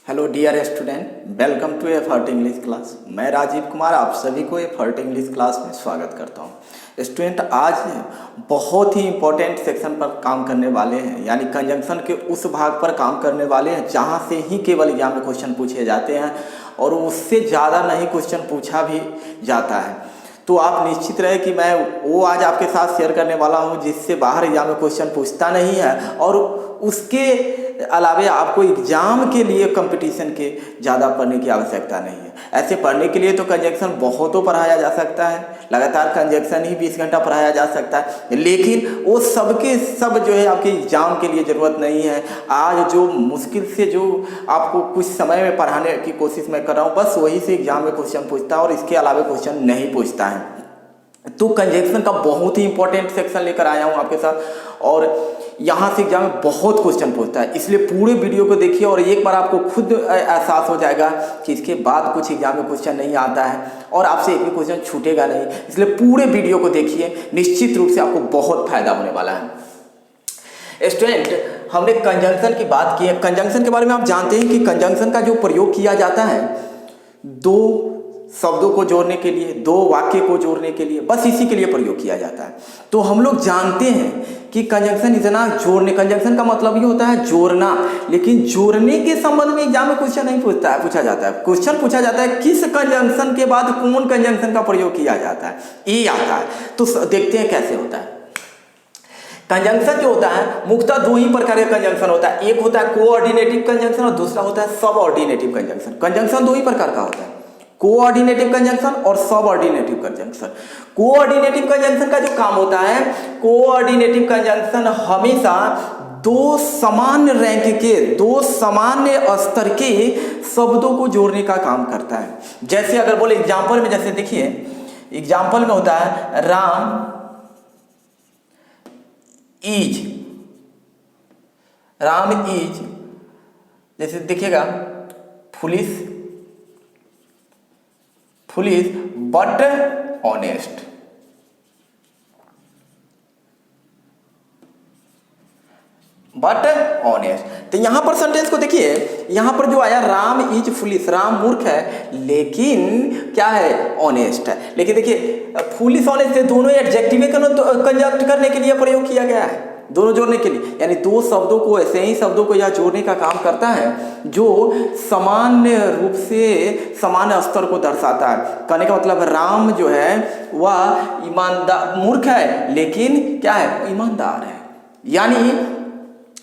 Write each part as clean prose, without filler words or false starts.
Hello dear student, welcome to effort English class. मैं राजीव कुमार आप सभी को एफर्ट इंग्लिश क्लास में स्वागत करता हूं। स्टूडेंट, आज बहुत ही इम्पोर्टेंट सेक्शन पर काम करने वाले हैं, यानी कंजंक्शन के उस भाग पर काम करने वाले हैं जहां से ही केवल एग्जाम में क्वेश्चन पूछे जाते हैं और उससे ज़्यादा नहीं क्वेश्चन पूछा भी जाता है। तो आप निश्चित रहे कि मैं वो आज आपके साथ शेयर करने वाला हूँ जिससे बाहर एग्जाम में क्वेश्चन पूछता नहीं है और उसके अलावा आपको एग्जाम के लिए कंपटीशन के ज़्यादा पढ़ने की आवश्यकता नहीं है। ऐसे पढ़ने के लिए तो कंजंक्शन बहुतों पढ़ाया जा सकता है, लगातार कंजंक्शन ही 20 घंटा पढ़ाया जा सकता है, लेकिन वो सबके सब जो है आपके एग्जाम के लिए ज़रूरत नहीं है। आज जो मुश्किल से जो आपको कुछ समय में पढ़ाने की कोशिश मैं कर रहा हूँ, बस वही से एग्जाम में क्वेश्चन पूछता है और इसके अलावा क्वेश्चन नहीं पूछता है। तो कंजंक्शन का बहुत ही इंपॉर्टेंट सेक्शन लेकर आया हूँ आपके साथ और यहाँ से एग्जाम में बहुत क्वेश्चन पूछता है, इसलिए पूरे वीडियो को देखिए और एक बार आपको खुद एहसास हो जाएगा कि इसके बाद कुछ एग्जाम में क्वेश्चन नहीं आता है और आपसे एक भी क्वेश्चन छूटेगा नहीं। इसलिए पूरे वीडियो को देखिए, निश्चित रूप से आपको बहुत फायदा होने वाला है। स्टूडेंट, हमने कंजंक्शन की बात की है। कंजंक्शन के बारे में आप जानते हैं कि कंजंक्शन का जो प्रयोग किया जाता है दो शब्दों को जोड़ने के लिए, दो वाक्य को जोड़ने के लिए, बस इसी के लिए प्रयोग किया जाता है। तो हम लोग जानते हैं कि कंजंक्शन इतना जोड़ने, कंजंक्शन का मतलब ये होता है जोड़ना, लेकिन जोड़ने के संबंध में एग्जाम में क्वेश्चन नहीं पूछा जाता है। क्वेश्चन पूछा जाता है किस कंजंक्शन के बाद कौन कंजंक्शन का प्रयोग किया जाता है, ये आता है। तो देखते हैं कैसे होता है। कंजंक्शन जो होता है मुख्यतः दो ही प्रकार का कंजंक्शन होता है, एक होता है कोऑर्डिनेटिव कंजंक्शन और दूसरा होता है सबऑर्डिनेटिव कंजंक्शन। कंजंक्शन दो ही प्रकार का होता है, कोऑर्डिनेटिव कंजंक्शन और सबऑर्डिनेटिव कंजंक्शन। कोऑर्डिनेटिव कंजंक्शन का जो काम होता है, कोऑर्डिनेटिव कंजंक्शन हमेशा दो समान रैंक के, दो सामान्य स्तर के शब्दों को जोड़ने का काम करता है। जैसे अगर बोले एग्जाम्पल में, जैसे देखिए एग्जाम्पल में होता है राम इज, जैसे देखिएगा पुलिस बट ऑनेस्ट। तो यहां पर सेंटेंस को देखिए, यहां पर जो आया राम इज पुलिस, राम मूर्ख है लेकिन क्या है, ऑनेस्ट है। लेकिन देखिए पुलिस ऑनेस्ट, दोनों एडजेक्टिव कंजक्ट करने के लिए प्रयोग किया गया है, दोनों जोड़ने के लिए, यानी दो शब्दों को, ऐसे ही शब्दों को यह जोड़ने का काम करता है जो सामान्य रूप से सामान्य स्तर को दर्शाता है। कहने का मतलब राम जो है वह ईमानदार, मूर्ख है लेकिन क्या है, ईमानदार है। यानी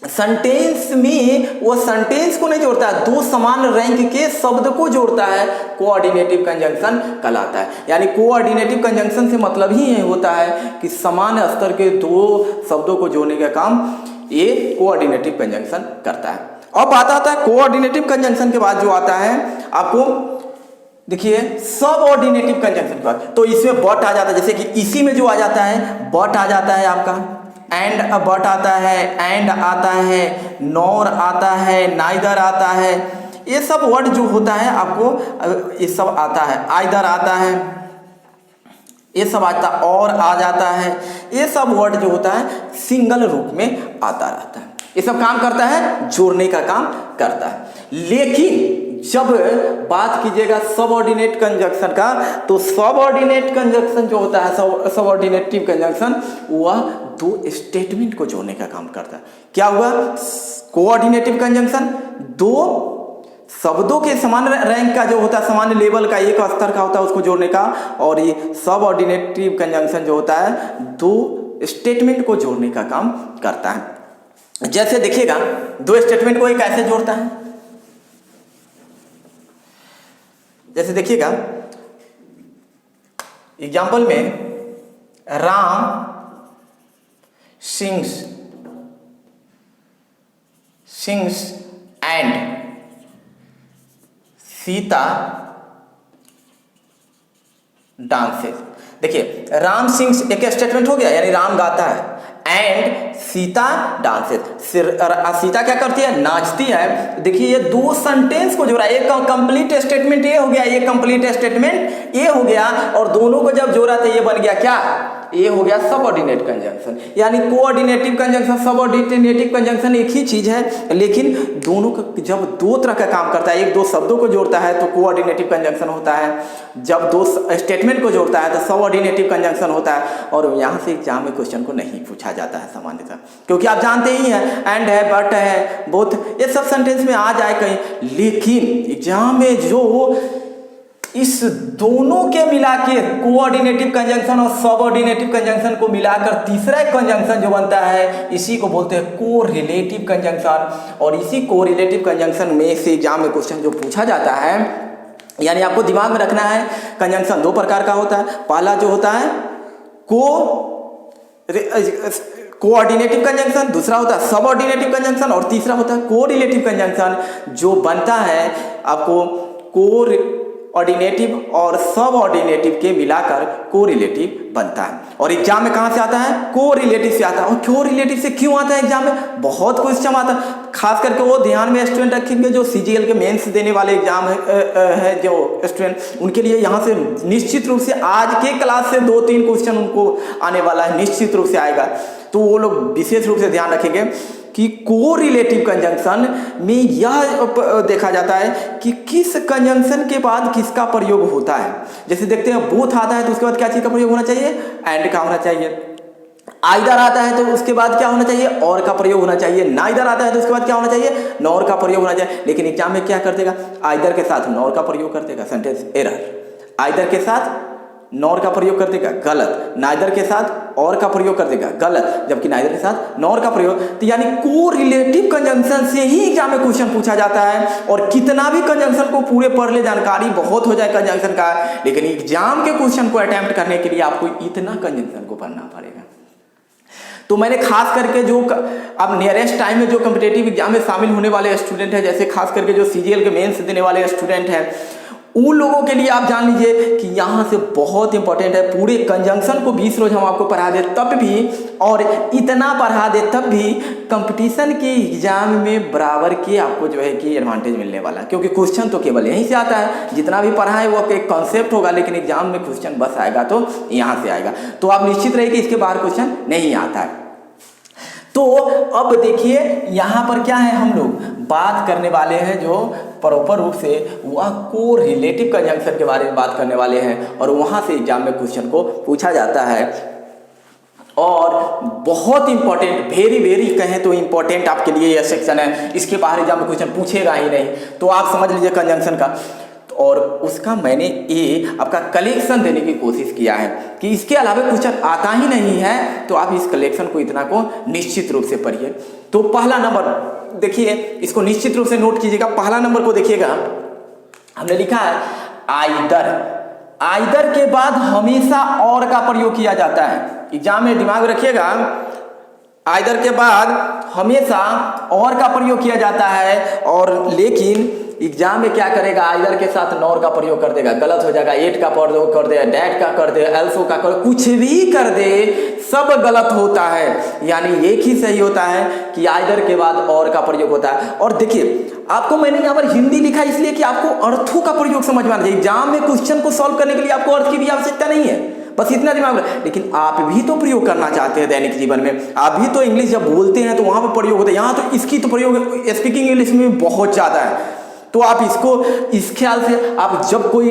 सेंटेंस में वो सेंटेंस को नहीं जोड़ता है, दो समान रैंक के शब्द को जोड़ता है, कोऑर्डिनेटिव कंजंक्शन कहलाता है। यानी कोऑर्डिनेटिव कंजंक्शन से मतलब ही ये होता है कि समान स्तर के दो शब्दों को जोड़ने का काम ये कोऑर्डिनेटिव कंजंक्शन करता है। अब बात आता है कोऑर्डिनेटिव कंजंक्शन के बाद जो आता है आपको देखिए सबऑर्डिनेटिव कंजंक्शन के बाद, तो इसमें बट आ जाता है। जैसे कि इसी में जो आ जाता है बट आ जाता है आपका, एंड बट आता है, एंड आता है, नॉर आता है, नाइदर आता है, ये सब वर्ड जो होता है आपको ये सब आता है, आइदर आता है, ये सब आता, और आ जाता है, ये सब वर्ड जो होता है सिंगल रूप में आता रहता है। ये सब काम करता है, जोड़ने का काम करता है। लेकिन जब बात कीजिएगा सबऑर्डिनेट कंजंक्शन का, तो सबऑर्डिनेट कंजंक्शन जो होता है, सबऑर्डिनेटिव कंजंक्शन, वह दो स्टेटमेंट को जोड़ने का काम करता है। क्या हुआ, कोऑर्डिनेटिव कंजंक्शन दो शब्दों के समान रैंक का जो होता है, समान लेवल का, एक स्तर का होता है, उसको जोड़ने का, और ये सबऑर्डिनेटिव कंजंक्शन जो होता है दो स्टेटमेंट को जोड़ने का काम करता है। जैसे देखिएगा दो स्टेटमेंट को एक कैसे जोड़ता है, जैसे देखिएगा एग्जाम्पल में Ram sings and Sita dances. देखिए राम सिंग्स एक स्टेटमेंट हो गया, यानी राम गाता है, एंड सीता डांसेस, सीता क्या करती है, नाचती है। देखिए ये दो सेंटेंस को जोड़ा, एक कंप्लीट स्टेटमेंट ये हो गया, एक कंप्लीट स्टेटमेंट ये हो गया, और दोनों को जब जोड़ा तो ये बन गया क्या, ये हो गया सबऑर्डिनेट कंजंक्शन। यानी कोऑर्डिनेटिव कंजंक्शन सबऑर्डिनेटिव कंजंक्शन एक ही चीज है, लेकिन दोनों का जब दो तरह का काम करता है, एक दो शब्दों को जोड़ता है तो कोऑर्डिनेटिव कंजंक्शन होता है, जब दो स्टेटमेंट को जोड़ता है तो सबऑर्डिनेटिव कंजंक्शन होता है। और यहाँ से एग्जाम में क्वेश्चन को नहीं पूछा जाता है सामान्यतः, क्योंकि आप जानते ही हैं एंड है, बट है, बोथ, ये सब सेंटेंस में आ जाए कहीं। लेकिन एग्जाम में जो इस दोनों के मिला के कोऑर्डिनेटिव कंजंक्शन और सबऑर्डिनेटिव कंजंक्शन को मिलाकर तीसरा एक कंजंक्शन जो बनता है, इसी को बोलते हैं कोरिलेटिव कंजंक्शन। और इसी कोरिलेटिव कंजंक्शन में से एग्जाम में क्वेश्चन जो पूछा जाता है, यानी आपको दिमाग में रखना है कंजंक्शन दो प्रकार का होता है। पहला जो होता है कोऑर्डिनेटिव कंजंक्शन, दूसरा होता है सबऑर्डिनेटिव कंजंक्शन और तीसरा होता है कोरिलेटिव कंजंक्शन। जो बनता है आपको कोऑर्डिनेटिव और सबऑर्डिनेटिव के मिलाकर कोरिलेटिव बनता है। और एग्जाम में कहाँ से आता है? कोरिलेटिव से आता है। और कोरिलेटिव से क्यों आता है एग्जाम में? बहुत क्वेश्चन आता है, खास करके वो ध्यान में स्टूडेंट रखेंगे जो सीजीएल के मेंस देने वाले एग्जाम है जो स्टूडेंट, उनके लिए यहाँ से निश्चित रूप से आज के क्लास से 2-3 क्वेश्चन उनको आने वाला है, निश्चित रूप से आएगा। तो वो लोग विशेष रूप से ध्यान रखेंगे कि कोरिलेटिव कंजंक्शन में यह देखा जाता है कि किस कंजंक्शन के बाद किसका प्रयोग होता है। जैसे देखते हैं बोथ आता है तो उसके बाद क्या चीज का प्रयोग होना चाहिए? एंड का होना चाहिए। आइदर आता है तो उसके बाद क्या होना चाहिए? और का प्रयोग होना चाहिए। नाइदर आता है तो उसके बाद क्या होना चाहिए? नॉर का प्रयोग होना चाहिए। लेकिन एग्जाम में क्या कर देगा? आइदर के साथ नॉर का प्रयोग कर देगा, सेंटेंस एरर। आइदर के साथ नॉर का प्रयोग कर देगा, गलत। नाइदर के साथ और का प्रयोग कर देगा, गलत। जबकि नाइदर के साथ नॉर का प्रयोग, तो यानी कोरिलेटिव कंजंक्शन से ही एग्जाम में क्वेश्चन पूछा जाता है। और कितना भी कंजंक्शन को पूरे पढ़ ले, जानकारी बहुत हो जाए कंजंक्शन का, लेकिन एग्जाम के क्वेश्चन को अटेम्प्ट करने के लिए आपको इतना कंजंक्शन को पढ़ना पड़ेगा। तो मैंने खास करके जो अब नियरेस्ट टाइम में जो कॉम्पिटिटिव एग्जाम में शामिल होने वाले स्टूडेंट हैं, जैसे खास करके जो सीजीएल के मेंस देने वाले स्टूडेंट हैं, उन लोगों के लिए आप जान लीजिए कि यहाँ से बहुत इंपॉर्टेंट है। पूरे कंजंक्शन को 20 रोज हम आपको पढ़ा दे तब भी, और इतना पढ़ा दे तब भी, कंपटीशन के एग्जाम में बराबर के आपको जो है कि एडवांटेज मिलने वाला है। क्योंकि क्वेश्चन तो केवल यहीं से आता है, जितना भी पढ़ा है वो एक कॉन्सेप्ट होगा, लेकिन एग्जाम में क्वेश्चन बस आएगा तो यहाँ से आएगा। तो आप निश्चित रहिए कि इसके बाहर क्वेश्चन नहीं आता है। तो अब देखिए यहाँ पर क्या है, हम लोग बात करने वाले हैं जो प्रॉपर रूप से वह कोरिलेटिव कंजंक्शन के बारे में बात करने वाले हैं, और वहाँ से एग्जाम में क्वेश्चन को पूछा जाता है। और बहुत इंपॉर्टेंट, वेरी वेरी कहें तो इंपॉर्टेंट आपके लिए यह सेक्शन है। इसके बाहर एग्जाम में क्वेश्चन पूछेगा ही नहीं, तो आप समझ लीजिए कंजंक्शन का। और उसका मैंने ये आपका कलेक्शन देने की कोशिश किया है कि इसके अलावा क्वेश्चन आता ही नहीं है, तो आप इस कलेक्शन को इतना को निश्चित रूप से पढ़िए। तो पहला नंबर देखिए, इसको निश्चित रूप से नोट कीजिएगा। पहला नंबर को देखिएगा, हमने लिखा है आइदर। आइदर के बाद हमेशा और का प्रयोग किया जाता है। एग्जाम में दिमाग रखिएगा, आइदर के बाद हमेशा और का प्रयोग किया जाता है। और लेकिन एग्जाम में क्या करेगा? आइदर के साथ नॉर का प्रयोग कर देगा, गलत हो जाएगा। एट का प्रयोग कर दे, डैट का कर दे, एल्सो का कर, कुछ भी कर दे, सब गलत होता है। यानी एक ही सही होता है कि आइदर के बाद और का प्रयोग होता है। और देखिए आपको मैंने यहाँ पर हिंदी लिखा इसलिए कि आपको अर्थों का प्रयोग समझ में आना चाहिए। एग्जाम में क्वेश्चन को सॉल्व करने के लिए आपको अर्थ की भी आवश्यकता नहीं है, बस इतना दिमाग में। लेकिन आप भी तो प्रयोग करना चाहते हैं दैनिक जीवन में, आप भी तो इंग्लिश जब बोलते हैं तो वहां पर प्रयोग होता है। यहाँ तो इसकी तो प्रयोग स्पीकिंग इंग्लिश में बहुत ज्यादा है। तो आप इसको इस ख्याल से, आप जब कोई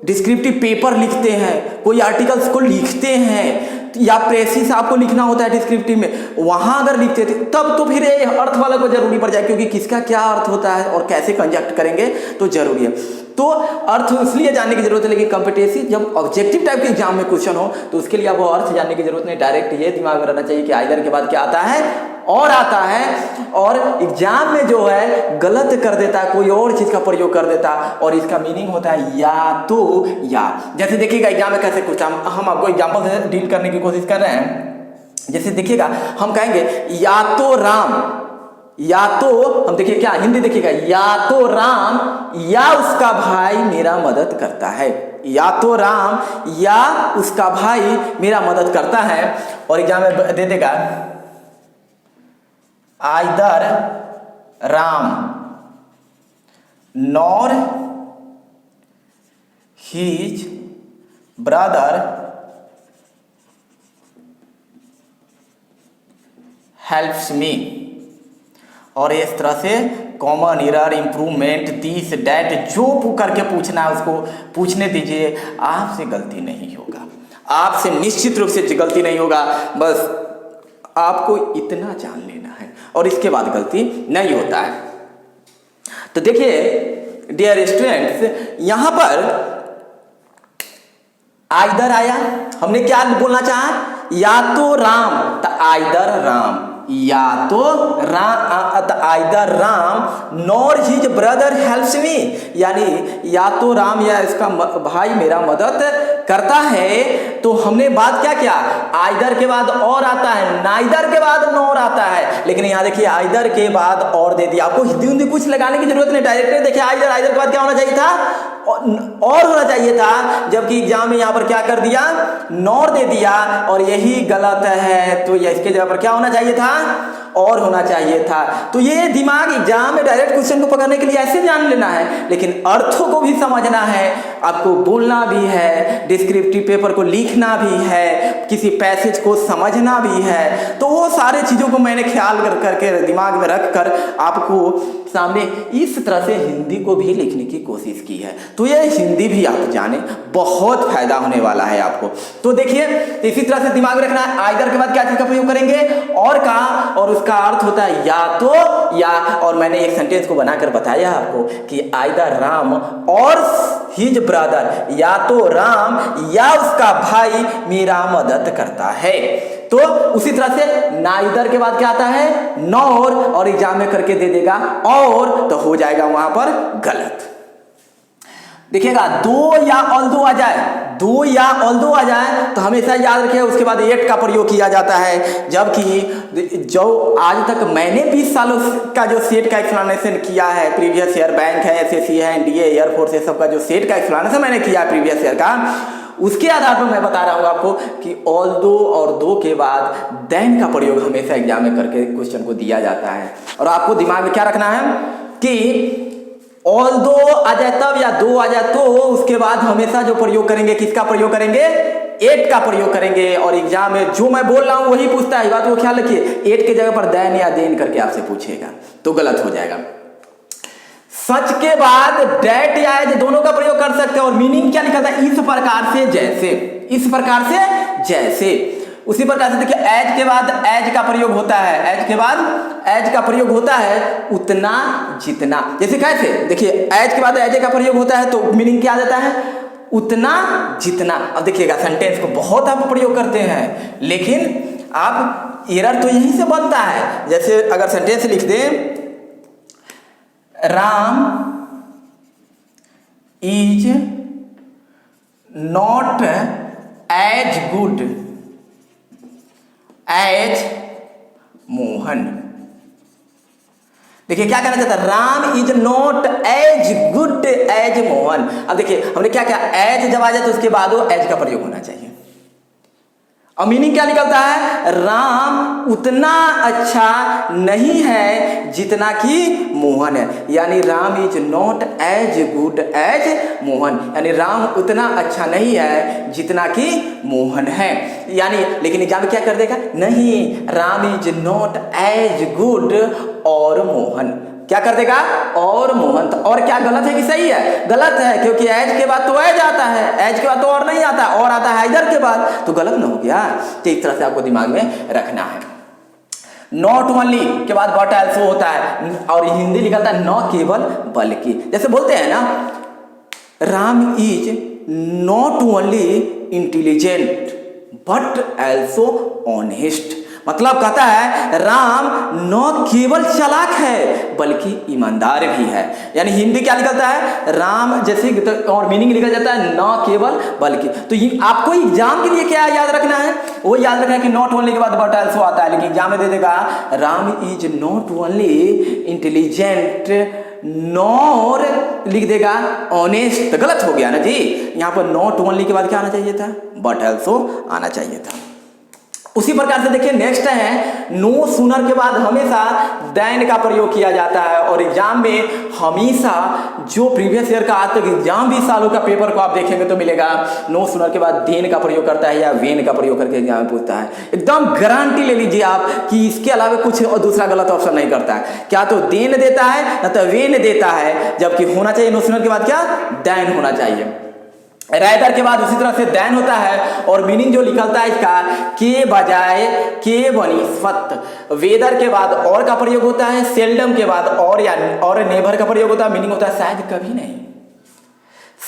डिस्क्रिप्टिव पेपर लिखते हैं, कोई आर्टिकल्स को लिखते हैं, या प्रेसिस आपको लिखना होता है डिस्क्रिप्टिव में, वहां अगर लिखते थे तब तो फिर अर्थ वाला को जरूरी पड़ जाए, क्योंकि किसका क्या अर्थ होता है और कैसे कंजक्ट करेंगे तो जरूरी है। तो अर्थ इसलिए जानने की जरूरत है, लेकिन कॉम्पिटेटिव जब ऑब्जेक्टिव टाइप के एग्जाम में क्वेश्चन हो तो उसके लिए आपको अर्थ जानने की जरूरत नहीं, डायरेक्ट ये दिमाग में रहना चाहिए कि आइदर के बाद क्या आता है? और आता है। और एग्जाम में जो है गलत कर देता है, कोई और चीज का प्रयोग कर देता है, और इसका मीनिंग होता है या तो या। जैसे देखिएगा एग्जाम में कैसे कुछ हम आपको एग्जाम्पल से डील करने की कोशिश कर रहे हैं। जैसे देखिएगा हम कहेंगे या तो राम, या तो हम देखिए क्या हिंदी देखिएगा, या तो राम या उसका भाई मेरा मदद करता है। या तो राम या उसका भाई मेरा मदद करता है। और एग्जाम में दे देगा either Ram nor his brother helps me, और इस तरह से common error, improvement, this that, जो करके पूछना है उसको पूछने दीजिए। आपसे गलती नहीं होगा, आपसे निश्चित रूप से गलती नहीं होगा। बस आपको इतना जान लेना है और इसके बाद गलती नहीं होता है। तो देखिए डियर स्टूडेंट्स, यहां पर आइदर आया, हमने क्या बोलना चाहा, या तो राम, तो आइदर राम, या तो either Ram nor his brother helps me, यानी या तो राम या इसका भाई मेरा मदद करता है। तो हमने बात क्या किया, आइदर के बाद और आता है, नाइदर के बाद नॉर आता है, लेकिन यहाँ देखिए आइदर के बाद और दे दिया। आपको हिंदी हिंदी कुछ लगाने की जरूरत नहीं, डायरेक्ट देखिए आइदर के बाद क्या होना चाहिए था, और होना चाहिए था, जबकि एग्जाम में यहाँ पर क्या कर दिया, नॉर दे दिया, और यही गलत है। तो इसके जगह पर क्या होना चाहिए था, और होना चाहिए था। तो ये दिमाग एग्जाम में डायरेक्ट क्वेश्चन को पकड़ने के लिए ऐसे जान लेना है, लेकिन अर्थों को भी समझना है, आपको बोलना भी है, डिस्क्रिप्टिव पेपर को लिखना भी है, किसी पैसेज को समझना भी है। तो वो सारे चीज़ों को मैंने ख्याल करके दिमाग में रख कर आपको सामने इस तरह से हिंदी को भी लिखने की कोशिश की है। तो ये हिंदी भी आप जाने, बहुत फायदा होने वाला है आपको। तो देखिए इसी तरह से दिमाग में रखना है, आइदर के बाद क्या चीज का प्रयोग करेंगे, और का, और उसका अर्थ होता है या तो या। और मैंने एक सेंटेंस को बनाकर बताया आपको कि आइदर राम और हिज ब्रदर, या तो राम या उसका भाई मेरा मदद करता है। तो उसी तरह से नाइदर के बाद क्या आता है, नॉर, और एग्जाम में करके दे देगा और, तो हो जाएगा वहां पर गलत। देखिएगा दो या ऑल्दो आ जाए, दो या ऑल्दो आ जाए तो हमेशा याद रखिए उसके बाद एट का प्रयोग किया जाता है। जबकि जो आज तक मैंने 20 सालों का जो सेट का एक्सप्लेनेशन किया है, प्रीवियस ईयर बैंक है, एसएससी है, एनडीए, एयरफोर्स है, सबका जो सेट का एक्सप्लेनेशन मैंने किया है प्रीवियस ईयर का, उसके आधार पर मैं बता रहा हूं आपको कि ऑल्दो और दो के बाद देन का प्रयोग हमेशा एग्जाम में करके क्वेश्चन को दिया जाता है। और आपको दिमाग में क्या रखना है कि ऑल्दो आ जाए तब या दो आ जाए तो उसके बाद हमेशा जो प्रयोग करेंगे, किसका प्रयोग करेंगे, एट का प्रयोग करेंगे। और एग्जाम में जो मैं बोल रहा हूं वही पूछता है, बात को ख्याल रखिए। एट के जगह पर देन या देन करके आपसे पूछेगा तो गलत हो जाएगा। सच के बाद डेट या एज दोनों का प्रयोग कर सकते हैं। और मीनिंग क्या निकलता है, इस प्रकार से जैसे, इस प्रकार से जैसे। उसी प्रकार से देखिए एज के बाद एज का प्रयोग होता है, एज के बाद एज का प्रयोग होता है उतना जितना। जैसे कैसे, देखिए एज के बाद एज का प्रयोग होता है तो मीनिंग क्या आ जाता है, उतना जितना। अब देखिएगा सेंटेंस को बहुत आप प्रयोग करते हैं, लेकिन आप एरर तो यहीं से बनता है। जैसे अगर सेंटेंस लिख दें, Ram is not as good as Mohan. देखिए क्या कहना चाहता है, Ram is not as good as Mohan. अब देखिए हमने क्या कहा, एज जब आ जाए तो उसके बाद वो एज का प्रयोग होना चाहिए। और मीनिंग क्या निकलता है, राम उतना अच्छा नहीं है जितना कि मोहन है। यानी Ram is not as good as Mohan, यानी राम उतना अच्छा नहीं है जितना कि मोहन है। यानी लेकिन एग्जाम में क्या कर देगा, नहीं, Ram is not as good और मोहन, क्या कर देगा, और मोहन। तो और क्या गलत है कि सही है, गलत है, क्योंकि एज के बाद तो एज आता है, एज के बाद तो और नहीं आता, और आता है इधर के बाद, तो गलत ना हो गया। तो इस तरह से आपको दिमाग में रखना है। नॉट ओनली के बाद बट आल्सो होता है, और हिंदी निकलता है न केवल बल्कि। जैसे बोलते हैं ना, Ram is not only intelligent but also honest. मतलब कहता है राम न केवल चालाक है बल्कि ईमानदार भी है। यानी हिंदी क्या निकलता है, राम जैसे, और मीनिंग निकल जाता है न केवल बल्कि। तो ये आपको एग्जाम के लिए क्या याद रखना है, वो याद रखना है कि नॉट ओनली के बाद बट आल्सो आता है, लेकिन एग्जाम में दे देगा Ram is not only intelligent nor लिख देगा ऑनेस्ट, तो गलत हो गया ना जी। यहाँ पर नॉट ओनली के बाद क्या आना चाहिए था, बट आल्सो आना चाहिए था। उसी प्रकार से देखिए नेक्स्ट है नो सूनर के बाद हमेशा देन का प्रयोग किया जाता है। और एग्जाम में हमेशा जो प्रीवियस ईयर का आज तक एग्जाम 20 सालों का पेपर को आप देखेंगे तो मिलेगा नो सूनर के बाद देन का प्रयोग करता है या वेन का प्रयोग करके एग्जाम में पूछता है। एकदम गारंटी ले लीजिए आप कि इसके अलावा कुछ और दूसरा गलत ऑप्शन नहीं करता है। क्या तो देन देता है ना तो वेन देता है, जबकि होना चाहिए नो सूनर के बाद क्या देन होना चाहिए। राइदर के बाद उसी तरह से देन होता है और मीनिंग जो निकलता है इसका के बजाय के बनिस्पत। वेदर के बाद और का प्रयोग होता है, सेल्डम के बाद और या और नेवर का प्रयोग होता है, मीनिंग होता है शायद कभी नहीं,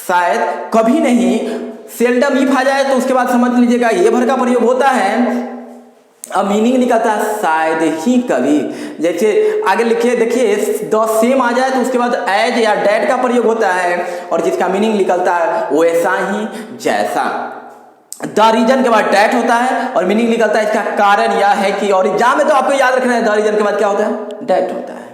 शायद कभी नहीं। सेल्डम इफ आ जाए तो उसके बाद समझ लीजिएगा एवर का प्रयोग होता है, अब मीनिंग निकलता है शायद ही कभी। जैसे आगे लिखिए देखिए द सेम आ जाए तो उसके बाद एज या डेट का प्रयोग होता है और जिसका मीनिंग निकलता है वैसा ही जैसा। द रीजन के बाद डेट होता है और मीनिंग निकलता है इसका कारण यह है कि, और एग्जाम में तो आपको याद रखना है द रीजन के बाद क्या होता है डेट होता है।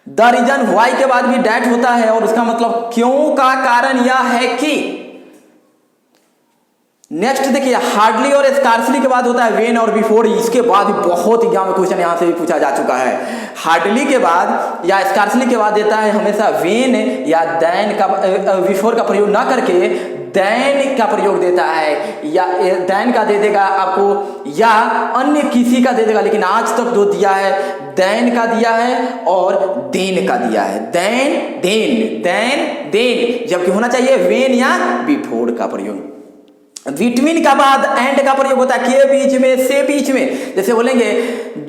द रीजन वाई के बाद भी डेट होता है और उसका मतलब क्यों का कारण यह है कि। नेक्स्ट देखिए हार्डली और स्कार्सली के बाद होता है वेन और बिफोर। इसके बाद बहुत एग्जाम में क्वेश्चन यहां से भी पूछा जा चुका है। हार्डली के बाद या स्कार्सली के बाद देता है हमेशा वेन या देन का बिफोर का प्रयोग ना करके देन का प्रयोग देता है, या देन का दे देगा आपको या अन्य किसी का दे देगा, लेकिन आज तक जो दिया है देन का दिया है और देन का दिया है। देन देन देन देन, जबकि होना चाहिए वेन या बिफोर का प्रयोग। बिटवीन का बाद एंड का प्रयोग होता है के बीच में से बीच में। जैसे बोलेंगे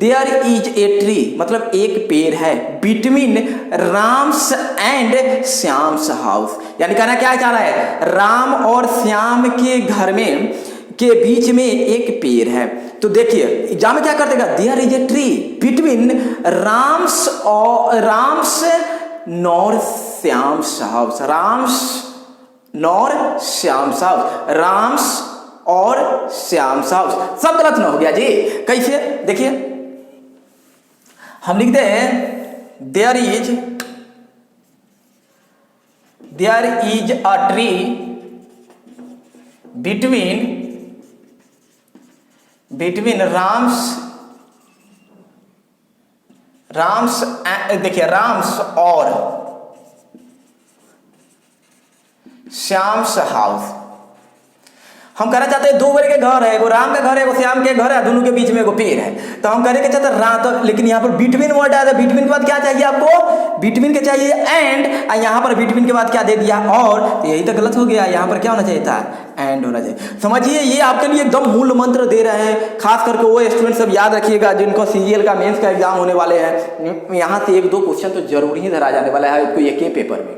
देयर इज ए ट्री, मतलब एक पेड़ है, between Ram's and Shyam's house, यानी कहना क्या चाह रहा है राम और श्याम के घर में के बीच में एक पेड़ है। तो देखिए एग्जाम में क्या कर देगा there is a tree between Ram's और Ram's nor Shyam's house, Ram's nor Shyam's house, Ram's और श्याम्स हाउस, सब गलत ना हो गया जी। कैसे देखिए हम लिखते हैं there is a tree between Ram's देखिए राम्स और श्याम्स हाउस। हम कहना चाहते हैं दो बड़े के घर है, एगो राम का घर है एगो श्याम के घर है, दोनों के बीच में एगो पेड़ है। तो हम कहने के चाहते हैं राम, तो लेकिन यहाँ पर बिटवीन वर्ड आया था, बिटवीन के बाद क्या चाहिए आपको बिटवीन के चाहिए एंड, यहाँ पर बिटवीन के बाद क्या दे दिया और, तो यही तो गलत हो गया। यहाँ पर क्या होना चाहिए था एंड होना चाहिए। समझिए ये आपके लिए एकदम मूल मंत्र दे रहे हैं, खास करके वो स्टूडेंट सब याद रखिएगा जिनको सीजीएल का मेंस का एग्जाम होने वाले हैं। यहाँ से एक दो क्वेश्चन तो जरूर ही धरा जाने वाला है एक ही पेपर में।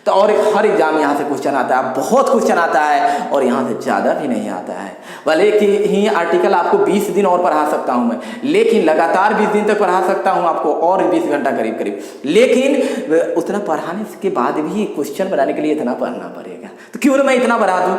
तो और हर एग्जाम यहाँ से क्वेश्चन आता है, बहुत क्वेश्चन आता है और यहाँ से ज़्यादा भी नहीं आता है। भले कि ही आर्टिकल आपको 20 दिन और पढ़ा सकता हूँ मैं, लेकिन लगातार 20 दिन तक पढ़ा सकता हूँ आपको और 20 घंटा करीब करीब, लेकिन उतना पढ़ाने के बाद भी क्वेश्चन बनाने के लिए इतना पढ़ना पड़ेगा। तो क्यों ना मैं इतना बढ़ा दूँ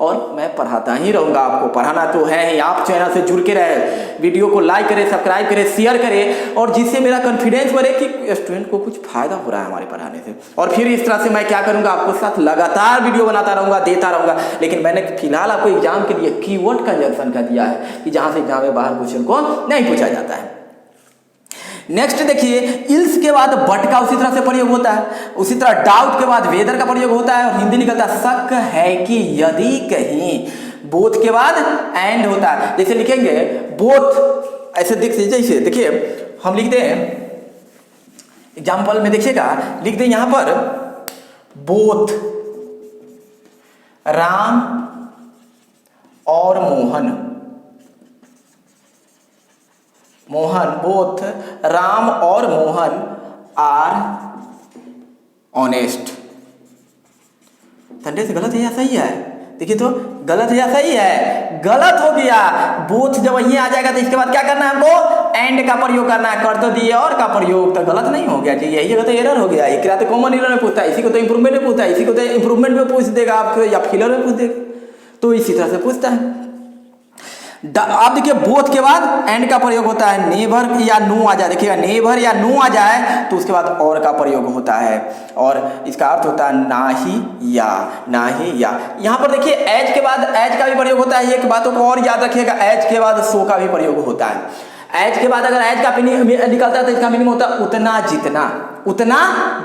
और मैं पढ़ाता ही रहूँगा आपको, पढ़ाना तो है ही। आप चैनल से जुड़ के रहे, वीडियो को लाइक करें, सब्सक्राइब करें, शेयर करें, और जिससे मेरा कॉन्फिडेंस बढ़े कि स्टूडेंट को कुछ फायदा हो रहा है हमारे पढ़ाने से। और फिर इस तरह से मैं क्या करूँगा आपको साथ लगातार वीडियो बनाता रहूँगा, देता रहूँगा। लेकिन मैंने फिलहाल आपको एग्जाम के लिए कीवर्ड कंजंक्शन का दिया है कि जहाँ से एग्जाम में बाहर क्वेश्चन को नहीं पूछा जाता है। नेक्स्ट देखिए इल्स के बाद बट का उसी तरह से प्रयोग होता है, उसी तरह डाउट के बाद वेदर का प्रयोग होता है और हिंदी निकलता है शक है कि यदि कहीं। बोथ के बाद एंड होता है, जैसे लिखेंगे बोथ ऐसे जैसे देखिए हम लिखते हैं एग्जाम्पल में देखिएगा, लिख दें यहां पर बोथ राम और मोहन बोथ राम और मोहन आर ऑनेस्ट। सेंटेंस गलत है या सही है? देखिए तो गलत है या सही है? गलत हो गया। बोथ जब ये आ जाएगा तो इसके बाद क्या करना है हमको एंड का प्रयोग करना है, कर तो दिए और का प्रयोग, तो गलत नहीं हो गया जी। यही जगह तो एरर हो गया। एक तो कॉमन एरर में पूछता है, इसी को तो इंप्रूवमेंट में पूछता है, इसी को तो इंप्रूवमेंट में पूछ देगा आपको या फिलर में पूछ देगा, तो इसी तरह से पूछता है। अब देखिए बोथ के बाद एंड का प्रयोग होता है, नेवर या नो आ जाए, देखिएगा नेवर या नो आ जाए तो उसके बाद और का प्रयोग होता है, और इसका अर्थ होता है ना ही या, ना ही या। यहाँ पर देखिए एज के बाद एज का भी प्रयोग होता है, एक बातों को और याद रखिएगा, एज के बाद सो का भी प्रयोग होता है। एज के बाद अगर एज का मीनिंग निकलता है तो इसका मीनिंग होता है उतना जितना, उतना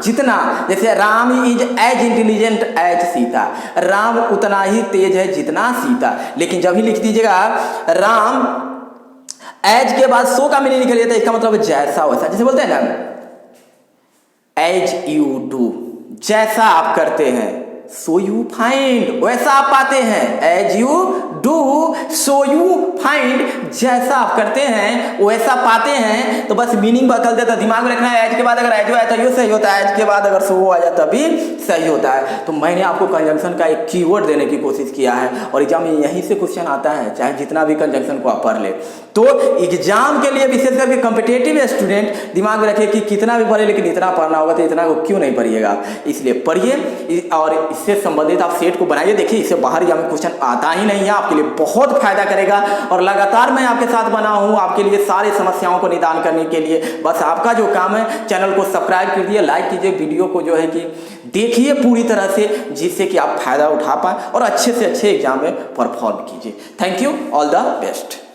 जितना। जैसे Ram is as intelligent as Sita, Ram उतना ही तेज है जितना सीता। लेकिन जब ही लिख दीजिएगा राम एज के बाद सो का मीनिंग निकल जाता है, इसका मतलब जैसा वैसा। जैसे बोलते हैं ना एज यू डू, जैसा आप करते हैं, सो यू फाइंड, वैसा आप पाते हैं। As you do so you find, जैसा आप करते हैं वैसा पाते हैं। तो बस मीनिंग बदल देता, दिमाग में रखना है एज के बाद अगर एज आया तो ये सही होता है, एज के बाद अगर सो आ जाता तभी सही होता है। तो मैंने आपको कंजंक्शन का एक कीवर्ड देने की कोशिश किया है और एग्जाम में यहीं से क्वेश्चन आता है, चाहे जितना भी कंजंक्शन को आप पढ़ ले। तो एग्जाम के लिए विशेष करके कॉम्पिटिटिव स्टूडेंट दिमाग में रखे कि कितना भी पढ़े लेकिन इतना पढ़ना होगा, तो इतना को क्यों नहीं पढ़िएगा। इसलिए पढ़िए और इससे संबंधित आप सेट को बनाइए। देखिए इससे बाहर एग्जाम में क्वेश्चन आता ही नहीं है, आपके लिए बहुत फायदा करेगा। और लगातार मैं आपके साथ बना हूँ आपके लिए सारी समस्याओं को निदान करने के लिए। बस आपका जो काम है चैनल को सब्सक्राइब कर दिए, लाइक कीजिए, वीडियो को जो है कि देखिए पूरी तरह से, जिससे कि आप फायदा उठा पाए और अच्छे से अच्छे एग्जाम में परफॉर्म कीजिए। Thank you, all the best.